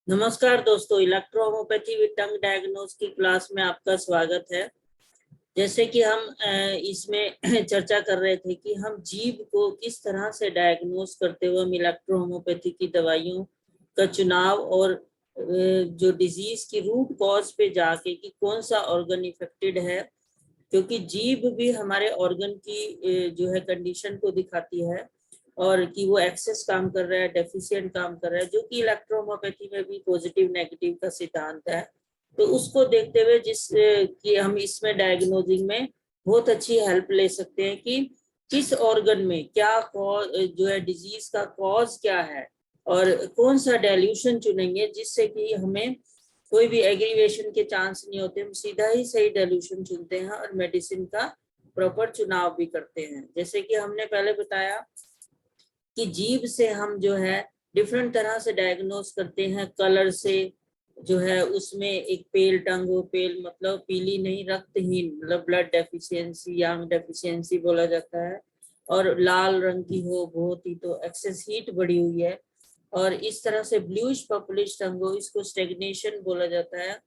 नमस्कार दोस्तों, electrohomoeopathy with tongue diagnose की क्लास में आपका स्वागत है। जैसे कि हम इसमें चर्चा कर रहे थे कि हम जीभ को किस तरह से डायग्नोस करते हुए हम इलेक्ट्रोहोम्योपैथी की दवाइयों का चुनाव और जो डिजीज की रूट कॉज पे जाके कि कौन सा ऑर्गन इफेक्टेड है, क्योंकि जीभ भी हमारे ऑर्गन की जो है कंडीशन को दिखाती है और कि वो एक्सेस काम कर रहा है, डेफिशिएंट काम कर रहा है, जो कि इलेक्ट्रोहोम्योपैथी में भी पॉजिटिव नेगेटिव का सिद्धांत है। तो उसको देखते हुए जिस कि हम इसमें डायग्नोजिंग में बहुत अच्छी हेल्प ले सकते हैं कि किस ऑर्गन में क्या कॉज जो है डिजीज का कॉज क्या है और कौन सा डाइल्यूशन चुनेंगे जिससे कि हमें कोई भी एग्रीवेशन के चांस नहीं होते। हम सीधा ही सही डाइल्यूशन चुनते हैं और मेडिसिन का प्रॉपर चुनाव भी करते हैं। जैसे कि हमने पहले बताया कि जीभ से हम जो है डिफरेंट तरह से डायग्नोस करते हैं। कलर से जो है उसमें एक पेल टंग हो, पेल मतलब पीली नहीं, रक्तहीन मतलब ब्लड डेफिशिएंसी, यांग डेफिशिएंसी बोला जाता है, और लाल रंग की हो बहुत ही तो एक्सेस हीट बढ़ी हुई है, और इस तरह से ब्लूइश पर्पलिश टंग हो, इसको स्टेग्नेशन बोला जाता है,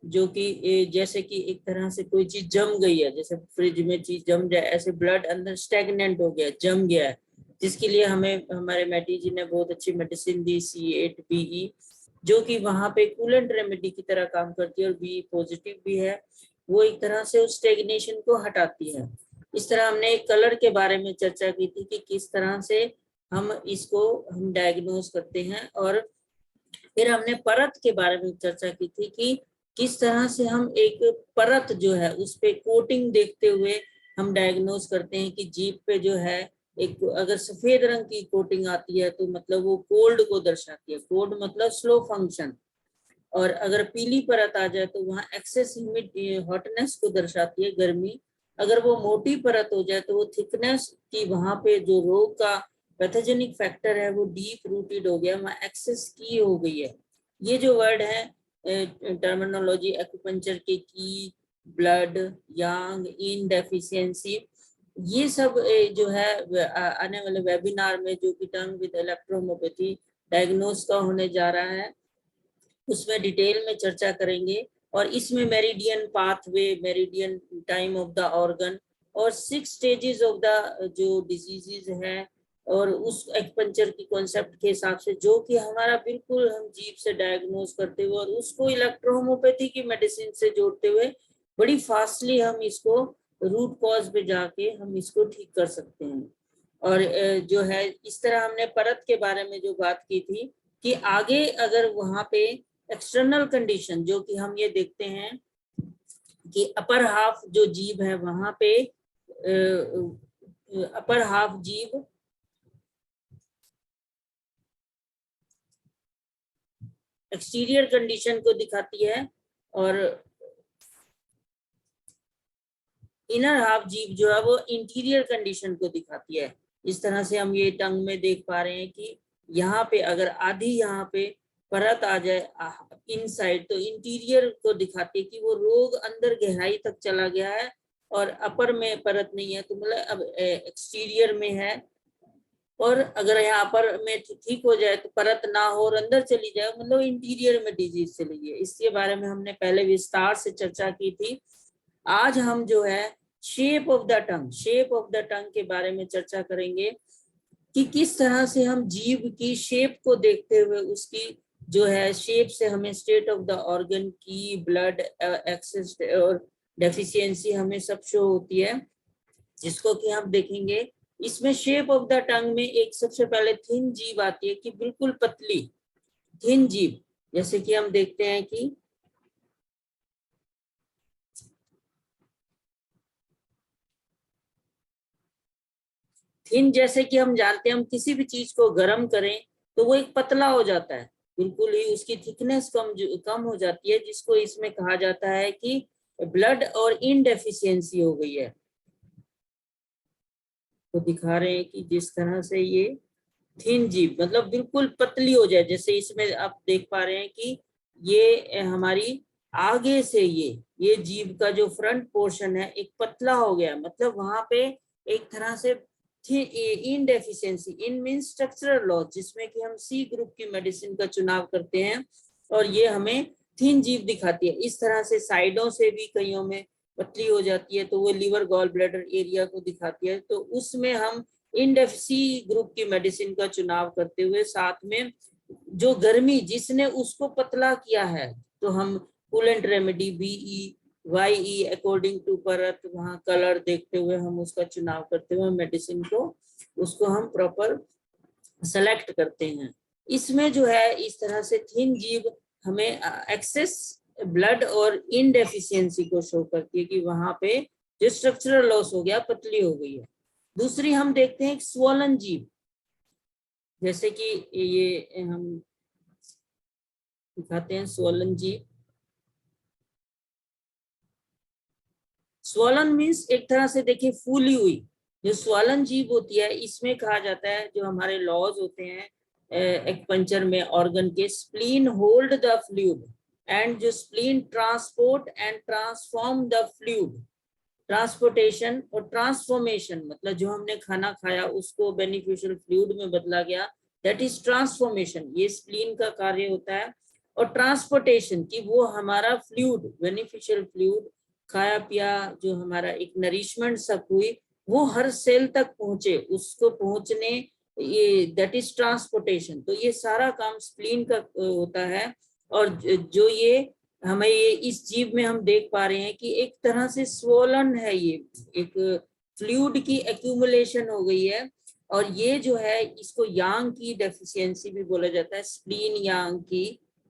जो कि जैसे कि एक तरह से कोई चीज जम गई है, जैसे फ्रिज में चीज जम जाए, ऐसे ब्लड अंदर स्टेगनेंट हो गया, जम गया है, जिसके लिए हमें हमारे मैटी जी ने बहुत अच्छी मेडिसिन दी C8BE, जो कि वहां पे कूलेंट रेमेडी की तरह काम करती है और बी पॉजिटिव भी है। वो एक तरह से उस स्टेग्नेशन को हटाती है। इस तरह हमने एक कलर के बारे में चर्चा की थी कि किस तरह से हम इसको हम डायग्नोज करते हैं, और फिर हमने परत के बारे में चर्चा की थी कि किस तरह से हम एक परत जो है उस पे कोटिंग देखते हुए हम डायग्नोज करते हैं कि जीभ पे जो है एक अगर सफेद रंग की कोटिंग आती है तो मतलब वो कोल्ड को दर्शाती है, कोल्ड मतलब स्लो फंक्शन, और अगर पीली परत आ जाए तो वहाँ एक्सेस हॉटनेस को दर्शाती है, गर्मी। अगर वो मोटी परत हो जाए तो वो थिकनेस की, वहां पे जो रोग का पैथोजेनिक फैक्टर है वो डीप रूटेड हो गया, वहाँ एक्सेस की हो गई है। ये जो वर्ड है टर्मिनोलॉजी एक्यूपंक्चर के की, ब्लड, यांग, इन डेफिशिएंसी, ये सब जो है आने वाले वेबिनार में जो कि टंग विद इलेक्ट्रोहोम्योपैथी डायग्नोस का होने जा रहा है उसमें डिटेल में चर्चा करेंगे। और इसमें meridian pathway, meridian time of the organ, और 6 स्टेजेस ऑफ द जो डिजीजेज हैं, और उस एक्यूपंक्चर की कॉन्सेप्ट के हिसाब से जो कि हमारा बिल्कुल हम जीभ से डायग्नोज करते हुए और उसको इलेक्ट्रोहोम्योपैथी की मेडिसिन से जोड़ते हुए बड़ी फास्टली हम इसको रूट कॉज पे जाके हम इसको ठीक कर सकते हैं। और जो है इस तरह हमने परत के बारे में जो बात की थी कि आगे अगर वहां पे एक्सटर्नल कंडीशन जो कि हम ये देखते हैं कि अपर हाफ जो जीभ है वहां पे अपर हाफ जीभ एक्सटीरियर कंडीशन को दिखाती है और इनर हाफ जीभ जो है वो इंटीरियर कंडीशन को दिखाती है। इस तरह से हम ये टंग में देख पा रहे हैं कि यहाँ पे अगर आधी यहाँ पे परत आ जाए इनसाइड तो इंटीरियर को दिखाती है कि वो रोग अंदर गहराई तक चला गया है, और अपर में परत नहीं है तो मतलब अब एक्सटीरियर में है। और अगर यहाँ पर में ठीक हो जाए तो परत ना हो और अंदर चली जाए मतलब इंटीरियर में डिजीज चली गई। इसके बारे में हमने पहले विस्तार से चर्चा की थी। आज हम जो है shape of the tongue, shape of the tongue के बारे में चर्चा करेंगे कि किस तरह से हम जीभ की शेप को देखते हुए उसकी जो है शेप से हमें स्टेट ऑफ द ऑर्गन की, ब्लड एक्सेस और डेफिशिएंसी हमें सब शो होती है, जिसको कि हम देखेंगे। इसमें शेप ऑफ द टंग में एक सबसे पहले थिन जीभ आती है कि बिल्कुल पतली थिन जीभ, जैसे कि हम देखते हैं कि थिन, जैसे कि हम जानते हैं हम किसी भी चीज को गर्म करें तो वो एक पतला हो जाता है, बिल्कुल ही उसकी थिकनेस कम हो जाती है, जिसको इसमें कहा जाता है कि ब्लड और इनडेफिशिएंसी हो गई है। तो दिखा रहे हैं कि जिस तरह से ये थिन जीभ मतलब बिल्कुल पतली हो जाए, जैसे इसमें आप देख पा रहे हैं कि ये हमारी आगे से ये जीभ का जो फ्रंट पोर्शन है एक पतला हो गया, मतलब वहां पे एक तरह से इन deficiency, in mean structural loss, जिसमें कि हम C ग्रुप की मेडिसिन का चुनाव करते हैं और ये हमें थिन जीभ दिखाती है। इस तरह से साइडों से भी कईयों में पतली हो जाती है, तो वो लीवर गॉल ब्लैडर एरिया को दिखाती है। तो उसमें हम इंडेफिसी ग्रुप की मेडिसिन का चुनाव करते हुए साथ में जो गर्मी जिसने उसको पतला किया है, तो हम coolant remedy BE YE according to परत वहाँ कलर देखते हुए हम उसका चुनाव करते हुए मेडिसिन को उसको हम प्रॉपर सेलेक्ट करते हैं। इसमें जो है इस तरह से थिन जीभ हमें एक्सेस ब्लड और इनडेफिशिएंसी को शो करती है कि वहां पे जो स्ट्रक्चरल लॉस हो गया, पतली हो गई है। दूसरी हम देखते हैं स्वॉलन जीभ, जैसे कि ये हम दिखाते हैं स्वॉलन जीभ। स्वॉलन मीन्स एक तरह से देखिए फूली हुई। जो स्वॉलन जीभ होती है इसमें कहा जाता है जो हमारे लॉज होते हैं एक्यूपंक्चर में ऑर्गन के, spleen hold the fluid and जो spleen transport and transform the fluid. Transportation और ट्रांसफॉर्मेशन मतलब जो हमने खाना खाया उसको बेनिफिशियल फ्लूइड में बदला गया, दैट इज ट्रांसफॉर्मेशन, ये स्प्लीन का कार्य होता है। और ट्रांसपोर्टेशन की वो हमारा फ्लूइड बेनिफिशियल फ्लूइड खाया पिया जो हमारा एक नरिशमेंट सब हुई वो हर सेल तक पहुंचे, उसको पहुंचने ये दैट इज ट्रांसपोर्टेशन। तो ये सारा काम स्प्लीन का होता है। और जो ये हमें ये इस जीव में हम देख पा रहे हैं कि एक तरह से स्वोलन है, ये एक फ्लूइड की एक्यूमुलेशन हो गई है। और ये जो है इसको यांग की डेफिशिएंसी भी बोला जाता है, स्प्लीन यांग की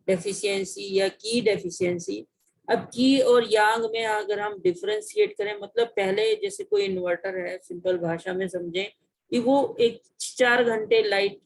डेफिशिएंसी या की डेफिशिएंसी। अब की और यांग में अगर हम डिफरेंशिएट करें, मतलब पहले जैसे कोई इन्वर्टर है, सिंपल भाषा में समझें कि वो एक 4 घंटे लाइट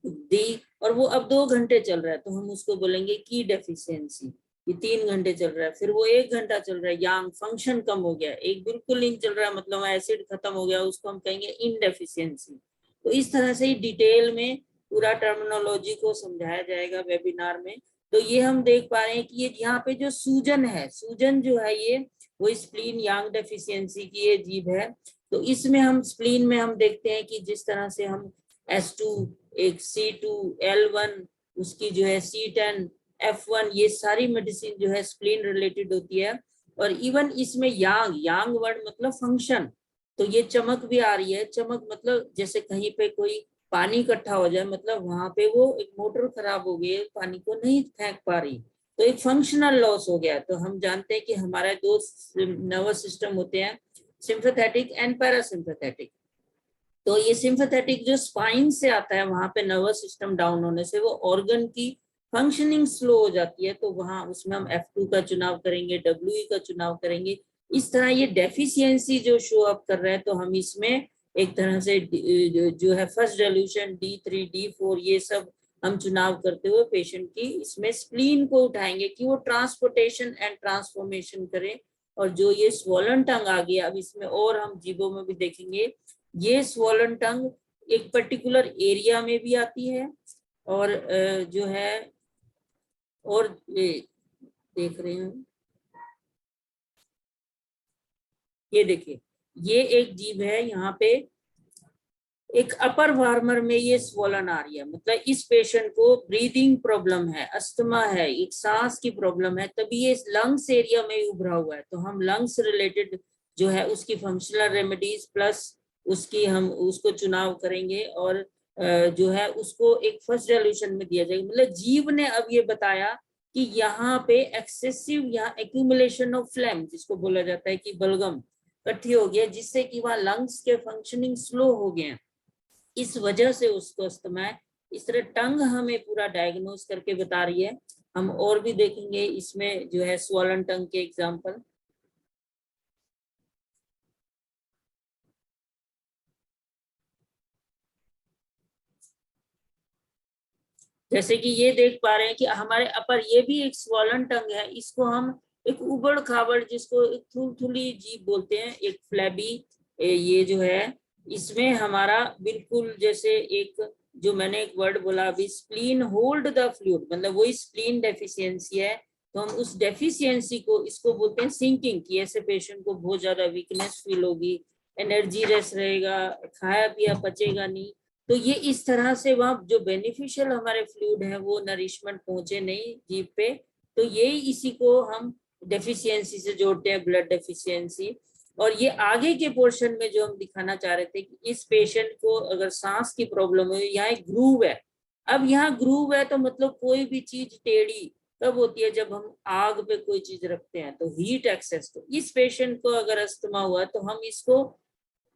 दी और वो अब 2 घंटे चल रहा है, तो हम उसको बोलेंगे की डेफिशिएंसी। ये 3 घंटे चल रहा है, फिर वो 1 घंटा चल रहा है, यांग फंक्शन कम हो गया, एक बिल्कुल नहीं चल रहा है मतलब एसिड खत्म हो गया, उसको हम कहेंगे इनडेफिशिएंसी। तो इस तरह से ही डिटेल में पूरा टर्मिनोलॉजी को समझाया जाएगा वेबिनार में। तो ये हम देख पा रहे हैं कि ये यहाँ पे जो सूजन है, सूजन जो है ये वो स्प्लीन यांग डेफिशिएंसी की ये जीव है। तो इसमें हम स्प्लीन में हम देखते हैं कि जिस तरह से हम S2 एक C2 L1 उसकी जो है C10 F1 ये सारी मेडिसिन जो है स्प्लीन रिलेटेड होती है। और इवन इसमें यांग, यांग वर्ड मतलब फंक्शन, तो ये चमक भी आ रही है। चमक मतलब जैसे कहीं पे कोई पानी इकट्ठा हो जाए, मतलब वहां पे वो एक मोटर खराब हो गई है, पानी को नहीं फेंक पा रही, तो एक फंक्शनल लॉस हो गया। तो हम जानते हैं कि हमारे 2 नर्वस सिस्टम होते हैं, सिंपैथेटिक एंड पैरासिम्पैथेटिक। तो ये सिंपैथेटिक जो स्पाइन से आता है, वहां पे नर्वस सिस्टम डाउन होने से वो ऑर्गन की फंक्शनिंग स्लो हो जाती है, तो वहां उसमें हम F2 का चुनाव करेंगे, WE का चुनाव करेंगे। इस तरह ये डेफिशिएंसी जो शो अप कर रहे हैं, तो हम इसमें एक तरह से जो है फर्स्ट डेल्यूशन D3 D4 ये सब हम चुनाव करते हुए पेशेंट की इसमें स्प्लीन को उठाएंगे कि वो ट्रांसपोर्टेशन एंड ट्रांसफॉर्मेशन करें। और जो ये स्वॉलन टंग आ गया, अब इसमें और हम जीवों में भी देखेंगे, ये स्वॉलन टंग एक पर्टिकुलर एरिया में भी आती है। और जो है और देख रहे हैं, ये देखिए ये एक जीव है, यहाँ पे एक अपर वार्मर में ये स्वॉलन आ रही है, मतलब इस पेशेंट को ब्रीदिंग प्रॉब्लम है, अस्थमा है, एक सांस की प्रॉब्लम है, तभी ये लंग्स एरिया में उभरा हुआ है। तो हम लंग्स रिलेटेड जो है उसकी फंक्शनल रेमेडीज प्लस उसकी हम उसको चुनाव करेंगे और जो है उसको एक फर्स्ट रेजोल्यूशन में दिया जाएगा। मतलब जीव ने अब ये बताया कि यहाँ पे एक्सेसिव यहाँ एक्यूमुलेशन ऑफ फ्लेम जिसको बोला जाता है कि बलगम इकट्ठी हो गया, जिससे कि वहाँ लंग्स के फंक्शनिंग स्लो हो गए, इस वजह से उसको अस्थमा है। इस तरह टंग हमें पूरा डायग्नोज करके बता रही है। हम और भी देखेंगे इसमें जो है स्वॉलन टंग के एग्जांपल। जैसे कि ये देख पा रहे हैं कि हमारे अपर ये भी एक स्वॉलन टंग है, इसको हम एक उबड़ खाबड़ जिसको एक थुलथुली जीभ बोलते हैं, एक फ्लैबी ये जो है इसमें हमारा बिल्कुल जैसे एक जो मैंने एक वर्ड बोला अभी स्प्लीन होल्ड द फ्लूइड, मतलब वही स्प्लीन डेफिशिएंसी है। तो हम उस डेफिशिएंसी को इसको बोलते हैं सिंकिंग, कि ऐसे पेशेंट को बहुत ज्यादा वीकनेस फील होगी, एनर्जी लेस रहेगा, खाया पिया पचेगा नहीं, तो ये इस तरह से वहाँ जो बेनिफिशियल हमारे फ्लूइड है वो नरिशमेंट पहुंचे नहीं जीभ पे, तो यही इसी को हम डेफिशिएंसी से जोड़ते हैं, ब्लड डेफिशिएंसी। और ये आगे के पोर्शन में जो हम दिखाना चाह रहे थे कि इस पेशेंट को अगर सांस की प्रॉब्लम है, यहाँ एक ग्रूव है। अब यहाँ ग्रूव है तो मतलब कोई भी चीज टेढ़ी कब होती है, जब हम आग पे कोई चीज रखते हैं तो हीट एक्सेस। तो इस पेशेंट को अगर अस्थमा हुआ तो हम इसको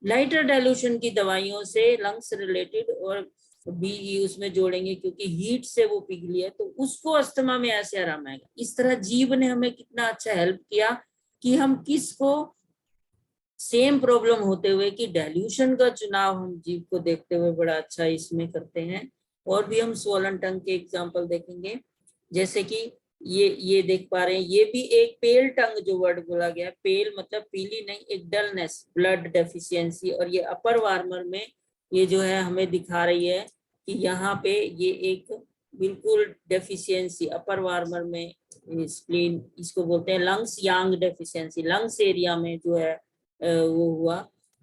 लाइटर डाइल्यूशन की दवाइयों से लंग्स रिलेटेड और भी उसमें जोड़ेंगे, क्योंकि हीट से वो पिघली है तो उसको अस्थमा में ऐसे आराम आएगा। इस तरह जीभ ने हमें कितना अच्छा हेल्प किया कि हम किसको सेम प्रॉब्लम होते हुए कि डाइल्यूशन का चुनाव हम जीभ को देखते हुए बड़ा अच्छा इसमें करते हैं। और भी हम स्वॉलन टंग के एग्जांपल देखेंगे, जैसे कि ये देख पा रहे हैं, ये भी एक पेल टंग जो वर्ड बोला गया, पेल मतलब पीली नहीं, एक डलनेस, ब्लड डेफिशिएंसी। और ये अपर वार्मर में ये जो है हमें दिखा रही है कि यहाँ पे ये एक बिल्कुल डेफिशिएंसी अपर वार्मर में, स्प्लीन इसको बोलते हैं लंग्स यांग डेफिशिएंसी, लंग्स एरिया में जो है वो हुआ।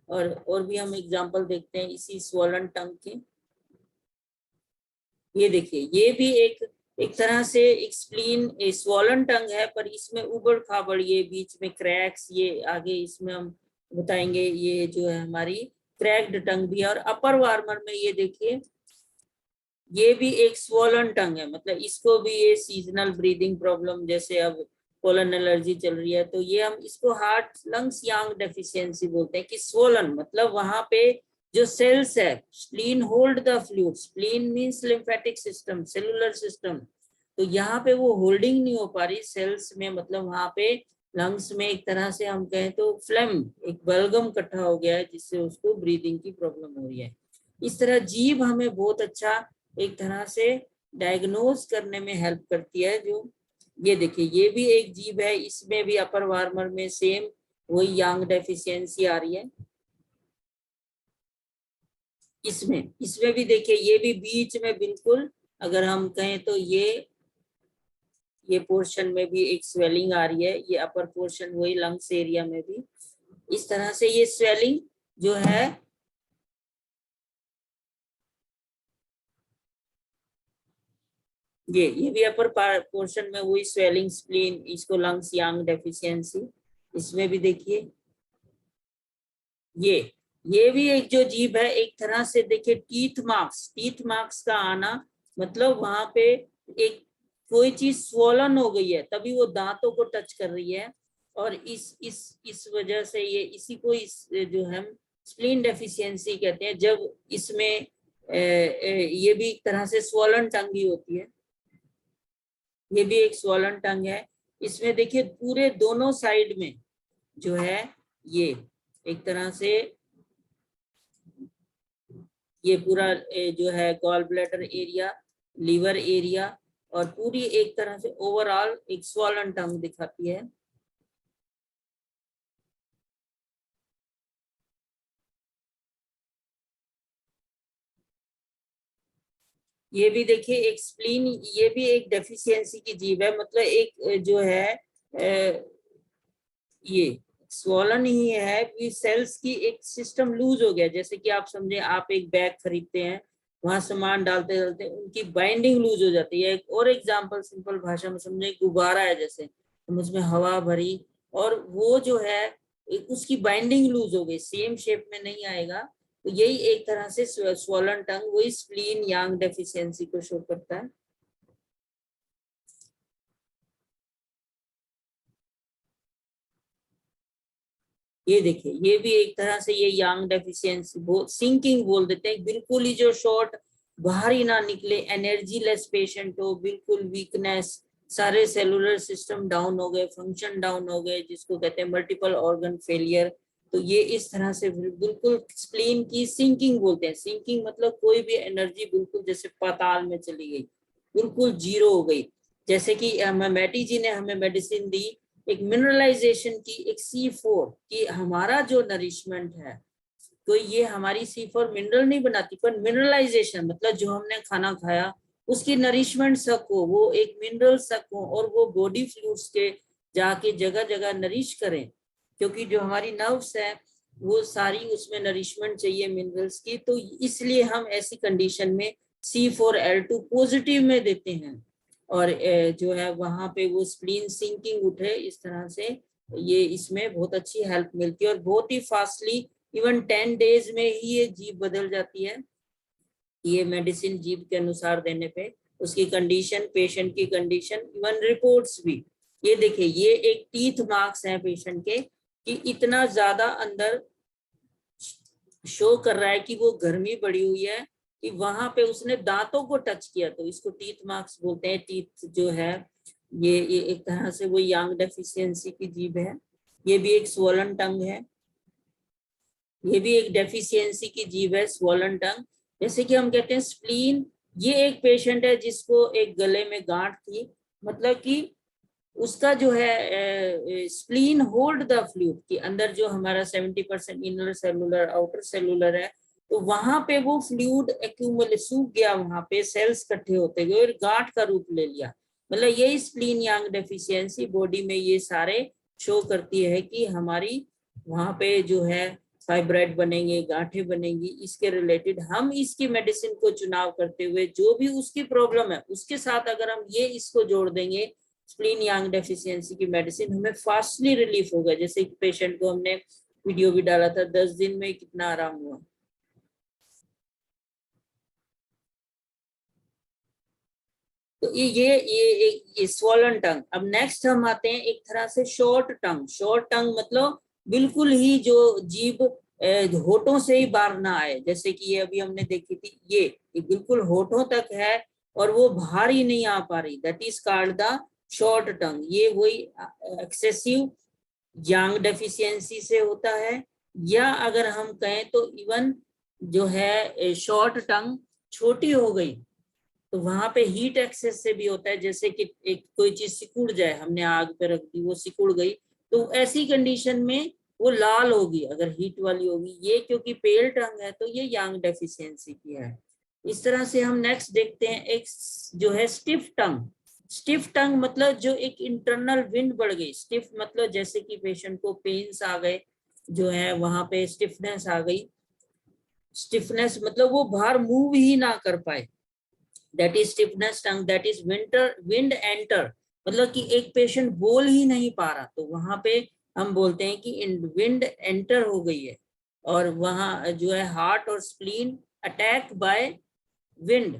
और भी हम एग्जांपल देखते हैं इसी स्वॉलन टंग के। ये देखिए, ये भी एक तरह से एक स्प्लीन स्वॉलन टंग है, पर इसमें उबड़ खाबड़, ये बीच में क्रैक्स, ये आगे इसमें हम बताएंगे, ये जो है हमारी क्रैक्ड टंग भी है। और अपर वार्मर में ये देखिए, ये भी एक स्वॉलन टंग है, मतलब इसको भी ये सीजनल ब्रीदिंग प्रॉब्लम, जैसे अब पोलन एलर्जी चल रही है तो ये हम इसको हार्ट लंग्स यांग डेफिशिएंसी बोलते हैं कि स्वॉलन मतलब वहां पे जो सेल्स है, spleen hold the fluid, spleen means lymphatic system, cellular system, तो यहाँ पे वो होल्डिंग नहीं हो पा रही सेल्स में, मतलब वहां पे लंग्स में एक तरह से हम कहें तो फ्लेम, एक बलगम इकट्ठा हो गया है जिससे उसको ब्रीदिंग की प्रॉब्लम हो रही है। इस तरह जीभ हमें बहुत अच्छा एक तरह से डायग्नोज करने में हेल्प करती है। जो ये देखिए, ये भी एक जीभ है, इसमें भी अपर वार्मर में सेम वही यांग डेफिशिएंसी आ रही है। इसमें भी देखिए, ये भी बीच में बिल्कुल अगर हम कहें तो ये पोर्शन में भी एक स्वेलिंग आ रही है, ये अपर पोर्शन वही लंग्स एरिया में भी इस तरह से ये स्वेलिंग जो है, ये भी अपर पोर्शन में वही स्वेलिंग, स्प्लीन, इसको लंग्स यांग डेफिशिएंसी। इसमें भी देखिए ये भी एक जो जीभ है, एक तरह से देखिए टीथ मार्क्स का आना, मतलब वहां पे एक कोई चीज स्वॉलन हो गई है तभी वो दांतों को टच कर रही है। और इस वजह से ये इसी को जो हम स्प्लीन डेफिशिएंसी कहते हैं, जब इसमें ये भी एक तरह से स्वॉलन टंग ही होती है। ये भी एक स्वॉलन टंग है। इसमें देखिए पूरे दोनों साइड में जो है ये एक तरह से ये पूरा जो है gall bladder area, liver area और पूरी एक तरह से ओवरऑल एक स्वॉलन टंग दिखाती है। ये भी देखिए एक स्प्लीन, ये भी एक डेफिशिएंसी की जीभ है, मतलब एक जो है ये स्वॉलन ही है कि सेल्स की एक सिस्टम लूज हो गया। जैसे कि आप समझे, आप एक बैग खरीदते हैं, वहां सामान डालते डालते उनकी बाइंडिंग लूज हो जाती है। एक और एग्जांपल सिंपल भाषा में समझे, गुब्बारा है जैसे, हम उसमें हवा भरी और वो जो है उसकी बाइंडिंग लूज हो गई, सेम शेप में नहीं आएगा। तो यही एक तरह से स्वॉलन टंग वही स्प्लीन यांग डेफिशिएंसी को शो करता है। ये देखिए, ये भी एक तरह से ये यांग डेफिशिएंसी सिंकिंग बोल देते हैं, बिल्कुल ही जो शॉर्ट बाहर ही ना निकले, एनर्जी लेस पेशेंट हो, बिल्कुल वीकनेस, सारे सेलुलर सिस्टम डाउन हो गए, फंक्शन डाउन हो गए, जिसको कहते हैं मल्टीपल ऑर्गन फेलियर। तो ये इस तरह से बिल्कुल स्प्लीन की सिंकिंग बोलते हैं। सिंकिंग मतलब कोई भी एनर्जी बिल्कुल जैसे पाताल में चली गई, बिल्कुल जीरो हो गई। जैसे कि मैटी जी ने हमें मेडिसिन दी एक मिनरलाइजेशन की, एक C4 की, हमारा जो नरिशमेंट है, तो ये हमारी C4 मिनरल नहीं बनाती, पर मिनरलाइजेशन मतलब जो हमने खाना खाया उसकी नरिशमेंट सक हो, वो एक मिनरल सक हो और वो बॉडी फ्लूइड्स के जाके जगह जगह नरिश करें। क्योंकि जो हमारी नर्व्स है वो सारी उसमें नरिशमेंट चाहिए मिनरल्स की, तो इसलिए हम ऐसी कंडीशन में C4L2 पॉजिटिव में देते हैं, और जो है वहां पे वो स्प्लीन सिंकिंग उठे इस तरह से, ये इसमें बहुत अच्छी हेल्प मिलती है, और बहुत ही फास्टली इवन 10 डेज में ही ये जीभ बदल जाती है। ये मेडिसिन जीभ के अनुसार देने पे उसकी कंडीशन, पेशेंट की कंडीशन, इवन रिपोर्ट्स भी। ये देखिए, ये एक टीथ मार्क्स है पेशेंट के, कि इतना ज्यादा अंदर शो कर रहा है कि वो गर्मी बढ़ी हुई है, कि वहां पे उसने दांतों को टच किया, तो इसको टीथ मार्क्स बोलते हैं। टीथ जो है ये एक तरह से वो यांग डेफिशिएंसी की जीभ है। ये भी एक स्वॉलन टंग है, ये भी एक डेफिशिएंसी की जीभ है, स्वॉलन टंग। जैसे कि हम कहते हैं स्प्लीन, ये एक पेशेंट है जिसको एक गले में गांठ थी, मतलब कि उसका जो है स्प्लीन होल्ड द फ्लूइड, कि अंदर जो हमारा 70% इनर सेलुलर आउटर सेलुलर है, तो वहां पे वो फ्लूइड एक्यूमुलेट सूख गया, वहां पे सेल्स इकट्ठे होते गए और गांठ का रूप ले लिया। मतलब यही स्प्लीन यांग डेफिशिएंसी बॉडी में ये सारे शो करती है कि हमारी वहां पे जो है फाइब्राइड बनेंगे, गांठें बनेंगी, इसके रिलेटेड हम इसकी मेडिसिन को चुनाव करते हुए जो भी उसकी प्रॉब्लम है उसके साथ अगर हम ये इसको जोड़ देंगे स्प्लीन यांग डेफिशिएंसी की मेडिसिन, हमें फास्टली रिलीफ होगा। जैसे कि पेशेंट को हमने वीडियो भी डाला था, 10 दिन में कितना आराम हुआ। तो ये स्वॉलन टंग। अब नेक्स्ट हम आते हैं एक तरह से शॉर्ट टंग। शॉर्ट टंग मतलब बिल्कुल ही जो जीभ होठों से ही बाहर ना आए, जैसे कि ये अभी हमने देखी थी, ये बिल्कुल होठों तक है और वो बाहर ही नहीं आ पा रही, that is called the short tongue. ये वही एक्सेसिव यांग डेफिशिएंसी से होता है, या अगर हम कहें तो इवन जो है शॉर्ट टंग छोटी हो गई, तो वहां पे हीट एक्सेस से भी होता है। जैसे कि एक कोई चीज सिकुड़ जाए, हमने आग पे रख दी, वो सिकुड़ गई, तो ऐसी कंडीशन में वो लाल होगी अगर हीट वाली होगी। ये क्योंकि पेल टंग है तो ये यांग डेफिशिएंसी की है। इस तरह से हम नेक्स्ट देखते हैं एक जो है स्टिफ टंग। स्टिफ टंग मतलब जो एक इंटरनल विंड बढ़ गई। स्टिफ मतलब जैसे कि पेशेंट को पेन्स आ गए, जो है वहां पे स्टिफनेस आ गई। स्टिफनेस मतलब वो बाहर मूव ही ना कर पाए, that is stiffness tongue, that is winter wind enter, मतलब कि एक पेशेंट बोल ही नहीं पा रहा, तो वहां पे हम बोलते हैं कि विंड एंटर हो गई है, और वहां जो है हार्ट और स्प्लीन अटैक बाय विंड,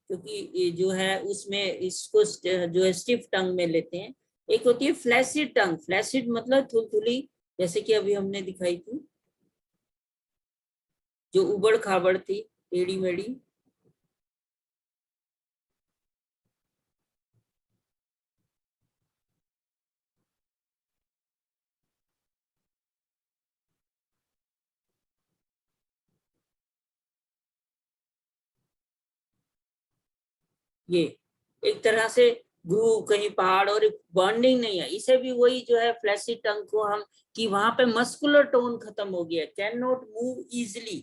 क्योंकि ये जो है उसमें इसको जो है स्टिफ टंग में लेते हैं। एक होती है फ्लैसिड टंग। फ्लैसिड मतलब थुलथुली, जैसे कि अभी हमने दिखाई थी, जो उबड़ खाबड़ थी, टेढ़ी मेढ़ी। ये एक तरह से ग्रूव, कहीं पहाड़ और बॉन्डिंग नहीं है, इसे भी वही जो है फ्लैसी टंग को हम, कि वहां पे मस्कुलर टोन खत्म हो गया, कैन नॉट मूव इजिली,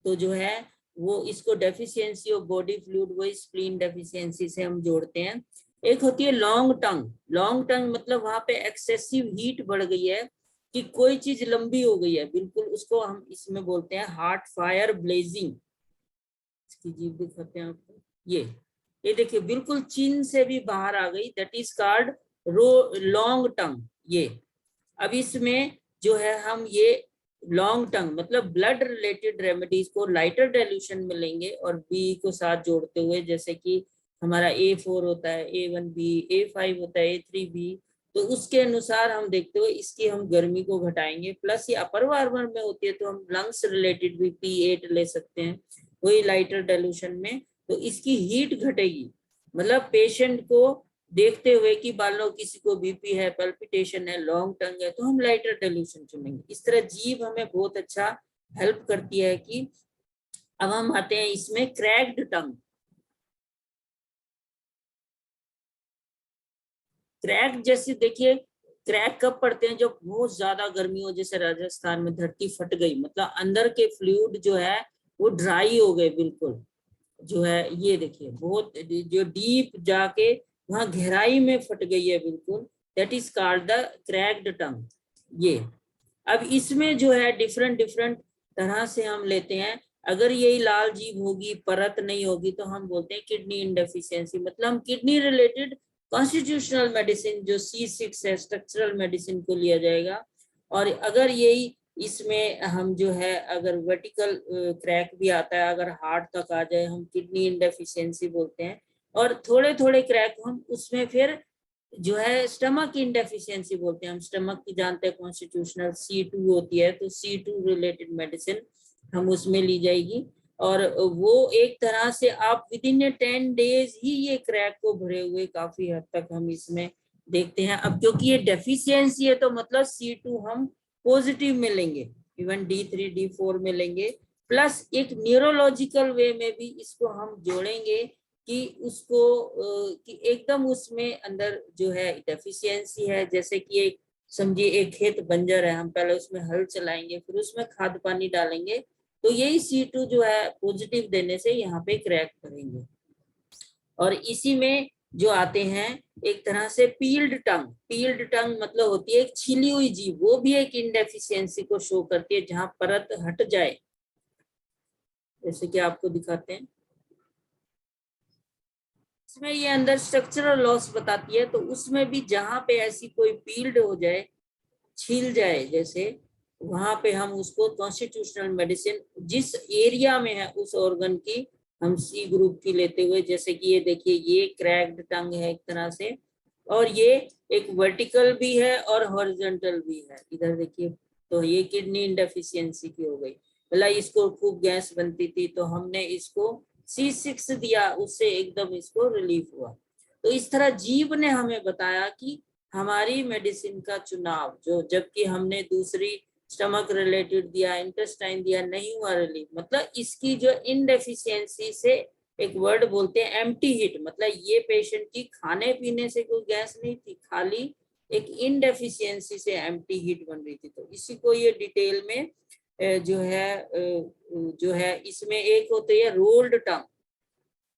तो जो है वो इसको डेफिशिएंसी ऑफ बॉडी फ्लूइड, वही स्प्लीन डेफिशिएंसी से हम जोड़ते हैं। एक होती है लॉन्ग टंग। लॉन्ग टंग मतलब वहां पे एक्सेसिव हीट बढ़ गई है, कि कोई चीज लंबी हो गई है बिल्कुल, उसको हम इसमें बोलते हैं हार्ट फायर ब्लेजिंग। इसकी जीभ दिखाते हैं आपको, ये देखिए बिल्कुल चिन से भी बाहर आ गई, that is called row long tongue. ये अब इसमें जो है हम ये लॉन्ग टंग मतलब ब्लड रिलेटेड रेमेडीज को लाइटर डेल्यूशन में लेंगे, और बी को साथ जोड़ते हुए, जैसे कि हमारा A4 होता है, A1B, A5 होता है, A3B, तो उसके अनुसार हम देखते हुए इसकी हम गर्मी को घटाएंगे। प्लस ये अपर वार्मर में होती है तो हम लंग्स रिलेटेड भी P8 ले सकते हैं, वही लाइटर डेल्यूशन में, तो इसकी हीट घटेगी। मतलब पेशेंट को देखते हुए कि मान लो किसी को बीपी है, पल्पिटेशन है, लॉन्ग टंग है, तो हम लाइटर डेल्यूशन चुनेंगे। इस तरह जीभ हमें बहुत अच्छा हेल्प करती है। कि अब हम आते हैं इसमें क्रैक्ड टंग। क्रैक जैसे देखिए, क्रैक कब पड़ते हैं, जब बहुत ज्यादा गर्मी हो, जैसे राजस्थान में धरती फट गई, मतलब अंदर के फ्लूइड जो है वो ड्राई हो गए बिल्कुल, जो है ये देखिए बहुत जो डीप जाके वहां गहराई में फट गई है बिल्कुल, that is called the cracked tongue. ये अब इसमें जो है डिफरेंट डिफरेंट तरह से हम लेते हैं। अगर यही लाल जीभ होगी, परत नहीं होगी, तो हम बोलते हैं किडनी इनडेफिशिएंसी। मतलब हम किडनी रिलेटेड कॉन्स्टिट्यूशनल मेडिसिन जो C6 है, स्ट्रक्चरल मेडिसिन को लिया जाएगा। और अगर यही इसमें हम जो है अगर वर्टिकल क्रैक भी आता है, अगर हार्ट तक आ जाए, हम किडनी इनडेफिशिएंसी बोलते हैं। और थोड़े थोड़े क्रैक हम उसमें फिर जो है स्टमक इनडेफिशिएंसी बोलते हैं। हम स्टमक की जानते हैं कॉन्स्टिट्यूशनल C2 होती है, तो C2 रिलेटेड मेडिसिन हम उसमें ली जाएगी। और वो एक तरह से आप विद इन 10 डेज ही ये क्रैक को भरे हुए काफी हद तक हम इसमें देखते हैं। अब क्योंकि ये डेफिशिएंसी है तो मतलब C2 हम पॉजिटिव मिलेंगे, इवन D3 D4 मिलेंगे। प्लस एक न्यूरोलॉजिकल वे में भी इसको हम जोड़ेंगे कि उसको कि एकदम उसमें अंदर जो है डेफिशिएंसी है। जैसे कि एक समझिए एक खेत बंजर है, हम पहले उसमें हल चलाएंगे, फिर उसमें खाद पानी डालेंगे, तो यही C2 जो है पॉजिटिव देने से यहाँ पे क्रैक करेंगे। और इसी में जो आते हैं एक तरह से पील्ड टंग। पील्ड टंग मतलब होती है एक छिली हुई जीभ, वो भी एक इनडेफिशिएंसी को शो करती है, जहां परत हट जाए, जैसे कि आपको दिखाते हैं। इसमें ये अंदर स्ट्रक्चरल लॉस बताती है, तो उसमें भी जहां पे ऐसी कोई पील्ड हो जाए, छील जाए जैसे, वहां पे हम उसको कॉन्स्टिट्यूशनल मेडिसिन जिस एरिया में है उस ऑर्गन की हम C ग्रुप की लेते हुए, जैसे कि ये देखिए ये क्रैक्ड टंग है एक तरह से, और ये एक वर्टिकल भी है और हॉरिजॉन्टल भी है, इधर देखिए। तो ये किडनी इनडेफिशिएंसी की हो गई, मतलब इसको खूब गैस बनती थी तो हमने इसको C6 दिया, उससे एकदम इसको रिलीफ हुआ। तो इस तरह जीव ने हमें बताया कि हमारी मेडिसिन का चुनाव जो, जबकि हमने दूसरी स्टमक रिलेटेड दिया, इंटेस्टाइन दिया, नहीं हुआ रिलीफ। मतलब इसकी जो इनडेफिशिएंसी से एक वर्ड बोलते हैं एम्प्टी हिट, मतलब ये पेशेंट की खाने पीने से कोई गैस नहीं थी, खाली एक इनडेफिशिएंसी से एम्प्टी हिट बन रही थी। तो इसी को ये डिटेल में जो है इसमें एक होती है रोल्ड टंग।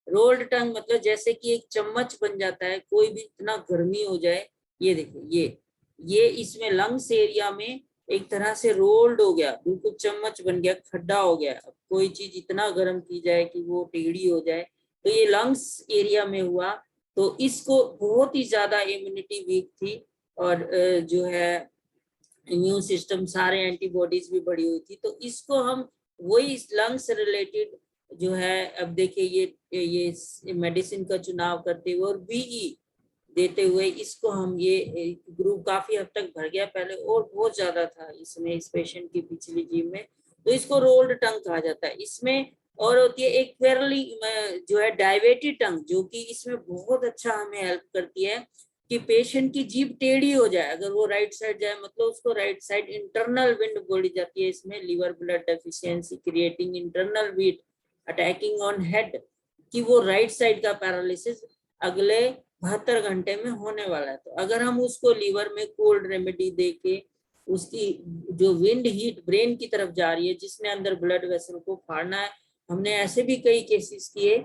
रोल्ड टंग मतलब जैसे कि एक चम्मच बन जाता है, कोई भी इतना गर्मी हो जाए, ये देखिए ये इसमें लंग्स एरिया में एक तरह से रोल्ड हो गया, बिल्कुल चम्मच बन गया, खड्डा हो गया। अब कोई चीज इतना गर्म की जाए कि वो टेढ़ी हो जाए, तो ये लंग्स एरिया में हुआ। तो इसको बहुत ही ज्यादा इम्यूनिटी वीक थी, और जो है इम्यून सिस्टम सारे एंटीबॉडीज भी बढ़ी हुई थी, तो इसको हम वही लंग्स रिलेटेड जो है, अब देखिए ये मेडिसिन का चुनाव करते हुए और BE देते हुए इसको हम ये ग्रुप काफी हद तक भर गया, पहले और बहुत ज्यादा था इसमें इस पेशेंट की पिछली जीव में, तो इसको रोल्ड टंग कहा जाता है। इसमें और होती है एक पैरेलली जो है डायवेटेड टंग, जो कि इसमें बहुत अच्छा हमें हेल्प करती है कि पेशेंट की जीभ टेढ़ी हो जाए, अगर वो राइट साइड जाए मतलब उसको राइट साइड इंटरनल विंड बोली जाती है इसमें, liver blood deficiency creating internal wind attacking on head, कि वो राइट साइड का पैरालिसिस अगले 72 घंटे में होने वाला है। तो अगर हम उसको लीवर में कोल्ड रेमेडी दे के उसकी जो विंड हीट ब्रेन की तरफ जा रही है, जिसने अंदर ब्लड वेसल को फाड़ना है, हमने ऐसे भी कई केसेस किए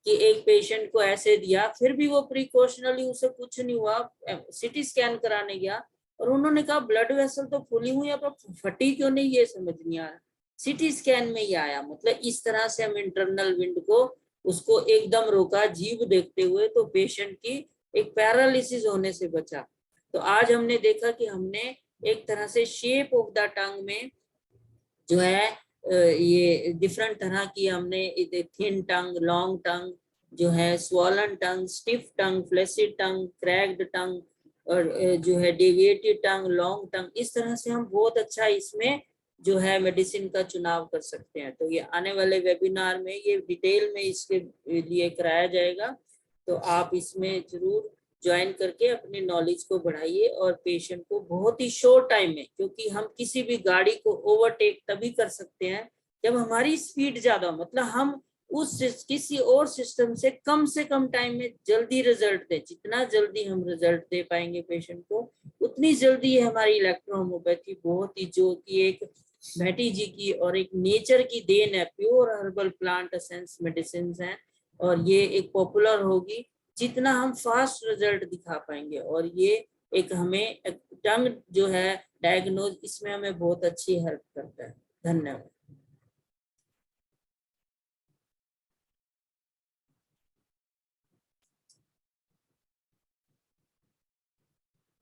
कि एक पेशेंट को ऐसे दिया, फिर भी वो प्रिकॉशनली उसे कुछ नहीं हुआ, CT स्कैन कराने गया और उन्होंने कहा ब्लड वेसल तो फुली हुई है, पर फटी क्यों नहीं ये समझ नहीं आ रहा, CT स्कैन में ही आया। मतलब इस तरह से हम इंटरनल विंड को उसको एकदम रोका जीभ देखते हुए, तो पेशेंट की एक पैरालिसिस होने से बचा। तो आज हमने देखा कि हमने एक तरह से शेप ऑफ द टंग में जो है ये डिफरेंट तरह की हमने थिन टंग, लॉन्ग टंग, जो है स्वॉलन टंग, स्टिफ टंग, फ्लैसिड टंग, क्रैक्ड टंग, और जो है डेविएटेड टंग, लॉन्ग टंग, इस तरह से हम बहुत अच्छा इसमें जो है मेडिसिन का चुनाव कर सकते हैं। तो ये आने वाले वेबिनार में ये डिटेल में इसके लिए कराया जाएगा, तो आप इसमें जरूर ज्वाइन करके अपनी नॉलेज को बढ़ाइए और पेशेंट को बहुत ही शॉर्ट टाइम में, क्योंकि हम किसी भी गाड़ी को ओवरटेक तभी कर सकते हैं जब हमारी स्पीड ज्यादा, मतलब हम उस किसी और सिस्टम से कम टाइम में जल्दी रिजल्ट दे। जितना जल्दी हम रिजल्ट दे पाएंगे पेशेंट को, उतनी जल्दी हमारी इलेक्ट्रोहोम्योपैथी बहुत ही, जो कि एक भैटी जी की और एक नेचर की देन है, pure herbal plant essence medicine है, और ये एक पॉपुलर होगी जितना हम फास्ट रिजल्ट दिखा पाएंगे। और ये एक हमें टंग जो है डायग्नोज, इसमें हमें बहुत अच्छी हेल्प करता है। धन्यवाद।